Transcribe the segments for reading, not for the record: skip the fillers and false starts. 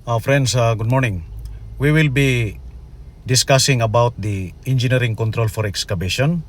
Friends, good morning. We will be discussing about the engineering control for excavation.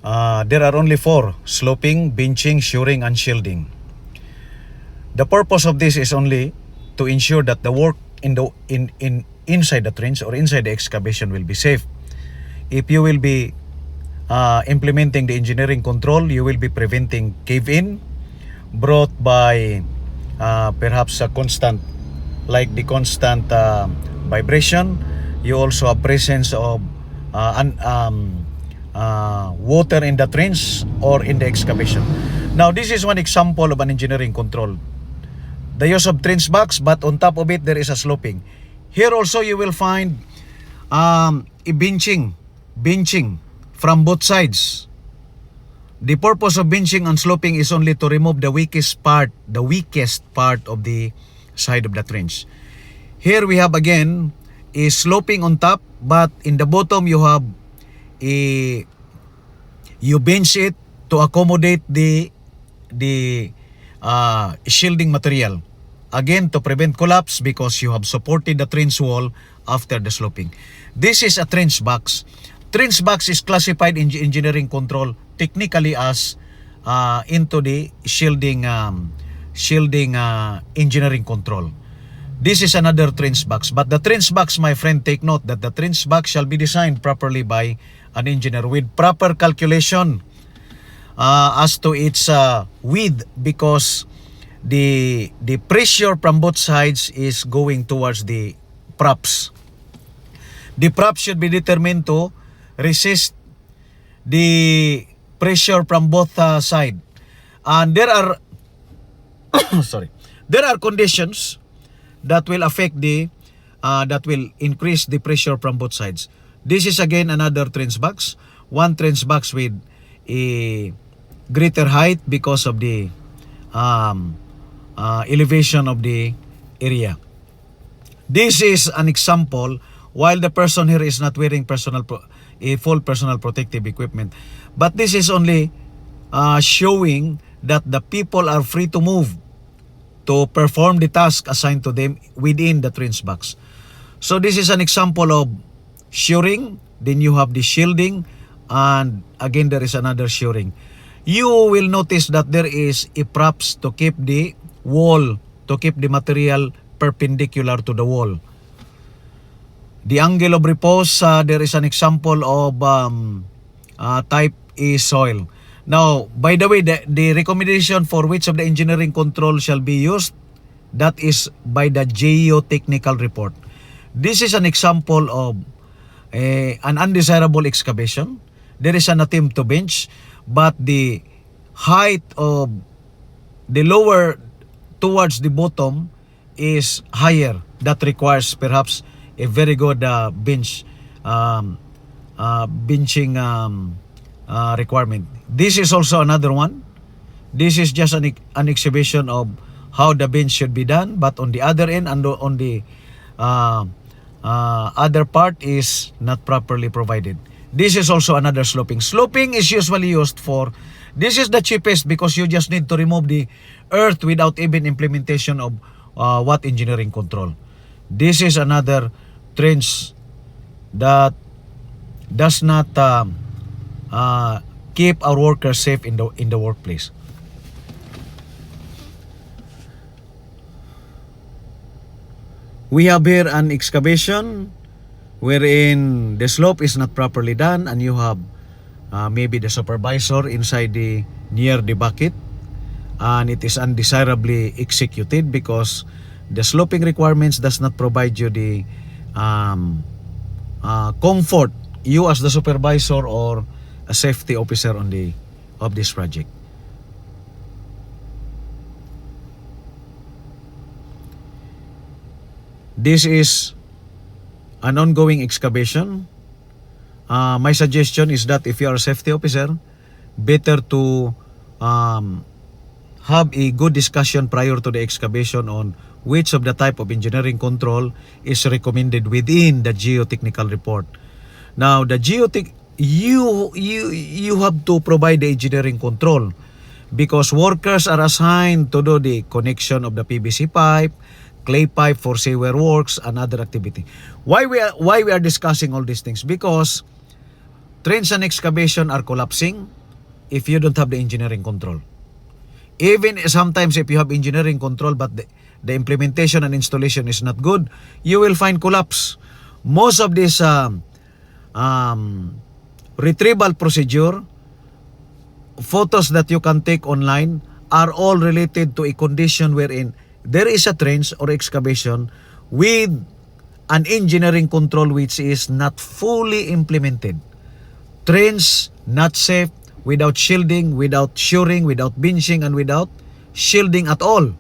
There are only four: sloping, benching, shoring, and shielding. The purpose of this is only to ensure that the work inside the trench or inside the excavation will be safe. If you will be implementing the engineering control, you will be preventing cave-in brought by perhaps a constant vibration. You also have presence of water in the trench or in the excavation. Now, this is one example of an engineering control. The use of trench box, but on top of it there is a sloping. Here also you will find a benching from both sides. The purpose of benching and sloping is only to remove the weakest part of the side of the trench. Here we have again a sloping on top, but in the bottom you have you bench it to accommodate the shielding material. Again, to prevent collapse because you have supported the trench wall after the sloping. This is a trench box. Trench box is classified in engineering control technically as into the shielding engineering control. This is another trench box. But the trench box, my friend, take note that the trench box shall be designed properly by an engineer with proper calculation as to its width, because the pressure from both sides is going towards the props. The props should be determined to resist the pressure from both sides. And there are there are conditions that will affect that will increase the pressure from both sides. This is again another trench box. One trench box with a greater height because of the elevation of the area. This is an example. While the person here is not wearing full personal protective equipment, but this is only showing that the people are free to move to perform the task assigned to them within the trench box. So this is an example of shoring. Then you have the shielding, and again there is another shoring. You will notice that there is a props to keep the wall, to keep the material perpendicular to the wall. The angle of repose, there is an example of type A soil. Now, by the way, the recommendation for which of the engineering control shall be used, that is by the geotechnical report. This is an example of an undesirable excavation. There is an attempt to bench, but the height of the lower towards the bottom is higher. That requires perhaps a very good benching requirement. This is also another one. This is just an exhibition of how the bench should be done, but on the other end and on the other part is not properly provided. This is also another sloping. Sloping is usually used for, this is the cheapest because you just need to remove the earth without even implementation of what engineering control. This is another trench that does not keep our workers safe in the workplace. We have here an excavation wherein the slope is not properly done, and you have maybe the supervisor inside near the bucket, and it is undesirably executed because the sloping requirements does not provide you the comfort, you as the supervisor or a safety officer of this project. This is an ongoing excavation. My suggestion is that if you are a safety officer, better to have a good discussion prior to the excavation on which of the type of engineering control is recommended within the geotechnical report. Now, the you have to provide the engineering control because workers are assigned to do the connection of the PVC pipe, clay pipe for sewer works, and other activity. Why we are discussing all these things? Because trench and excavation are collapsing if you don't have the engineering control. Even sometimes if you have engineering control but the implementation and installation is not good, you will find collapse. Most of this retrieval procedure, photos that you can take online, are all related to a condition wherein there is a trench or excavation with an engineering control which is not fully implemented. Trench not safe without shielding, without shoring, without benching, and without shielding at all.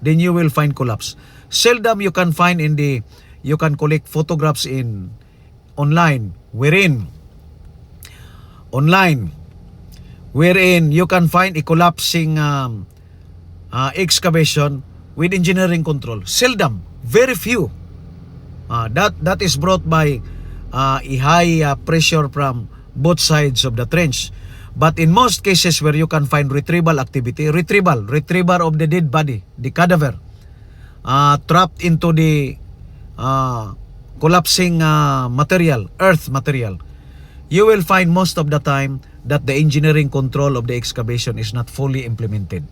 Then you will find collapse. Seldom you can find you can collect photographs in online wherein you can find a collapsing excavation with engineering control. Seldom, very few. That is brought by a high pressure from both sides of the trench. But in most cases where you can find retrieval activity, retrieval of the dead body, the cadaver, trapped into the collapsing earth material, you will find most of the time that the engineering control of the excavation is not fully implemented.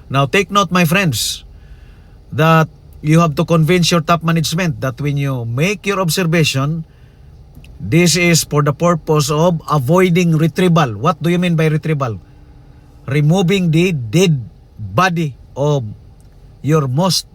Now take note, my friends, that you have to convince your top management that when you make your observation, this is for the purpose of avoiding retrieval. What do you mean by retrieval? Removing the dead body of your most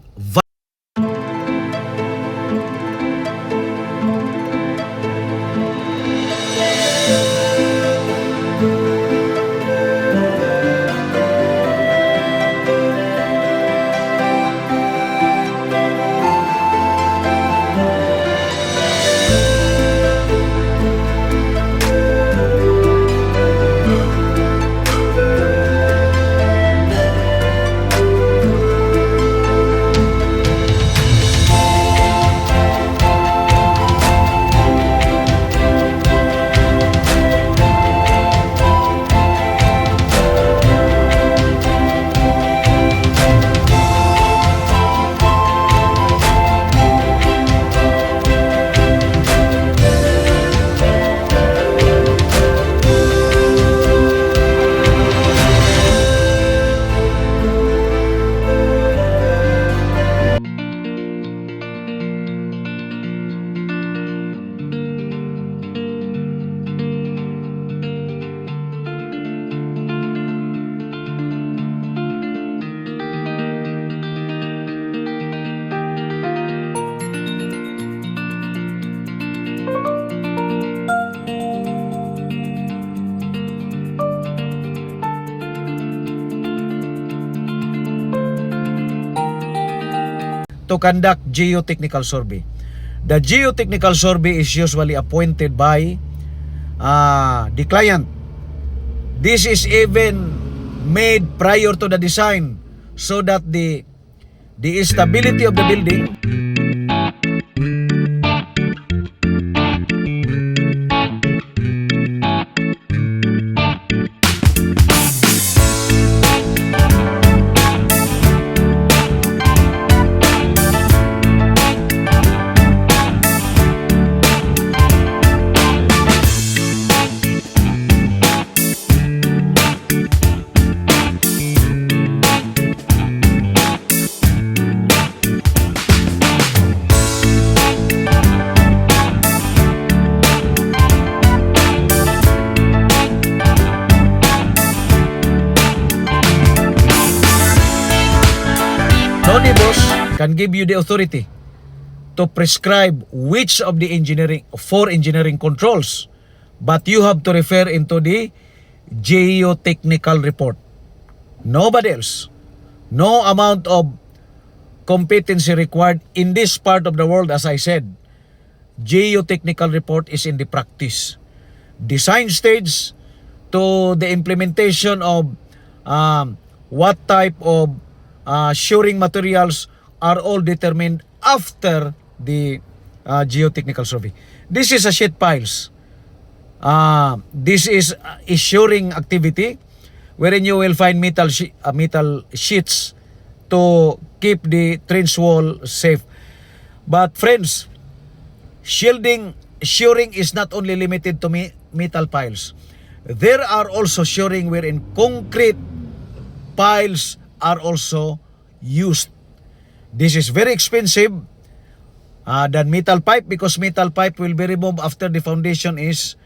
to conduct geotechnical survey. The geotechnical survey is usually appointed by the client. This is even made prior to the design so that the stability of the building can give you the authority to prescribe which of the four engineering controls, but you have to refer into the geotechnical report. Nobody else. No amount of competency required in this part of the world. As I said, geotechnical report is in the practice. Design stage to the implementation of what type of shoring materials are all determined after the geotechnical survey. This is a sheet piles. This is a shoring activity wherein you will find metal sheets to keep the trench wall safe. But friends, shoring is not only limited to metal piles. There are also shoring wherein concrete piles are also used. This is very expensive than metal pipe, because metal pipe will be removed after the foundation is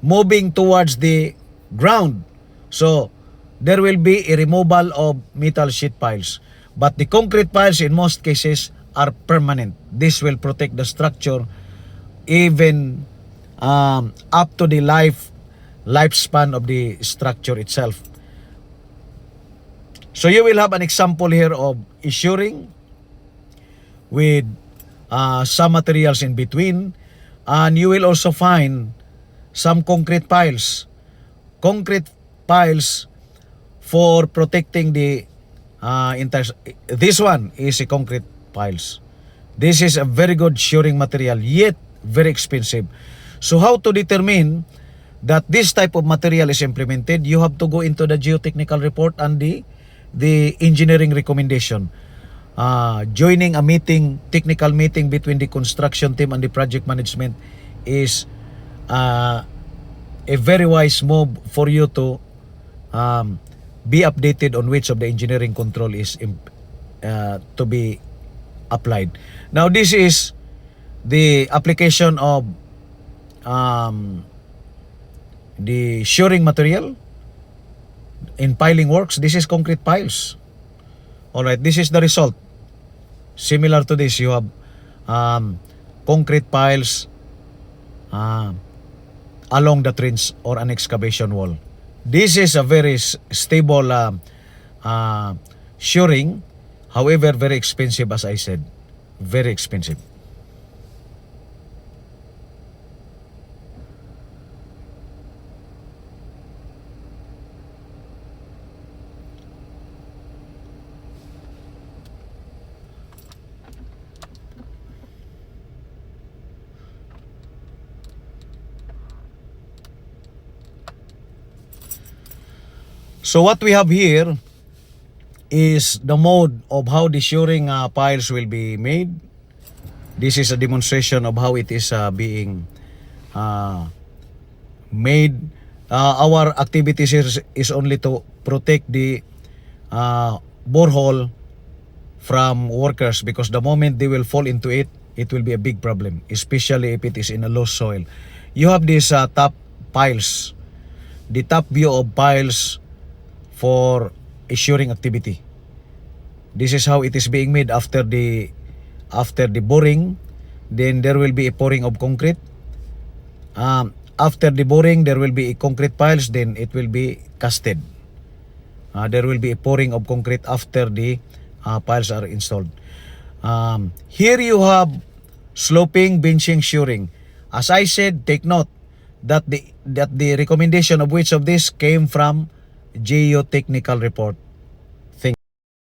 moving towards the ground. So there will be a removal of metal sheet piles. But the concrete piles in most cases are permanent. This will protect the structure even up to the lifespan of the structure itself. So you will have an example here of shoring with some materials in between, and you will also find some concrete piles. Concrete piles for protecting the entire. This one is a concrete piles. This is a very good shoring material, yet very expensive. So how to determine that this type of material is implemented? You have to go into the geotechnical report and the engineering recommendation. Joining a technical meeting between the construction team and the project management is a very wise move for you to be updated on which of the engineering control is to be applied. Now this is the application of the shoring material in piling works. This is concrete piles. Alright, this is the result. Similar to this, you have concrete piles along the trench or an excavation wall. This is a very stable shoring, however very expensive, as I said. Very expensive. So what we have here is the mode of how the shoring piles will be made. This is a demonstration of how it is being made. Our activities is only to protect the borehole from workers, because the moment they will fall into it, it will be a big problem, especially if it is in a low soil. You have these top piles, the top view of piles for a shoring activity. This is how it is being made after the boring. Then there will be a pouring of concrete. After the boring, there will be a concrete piles. Then it will be casted. There will be a pouring of concrete after the piles are installed. Here you have sloping, benching, shoring. As I said, take note that the recommendation of which of this came from geotechnical report.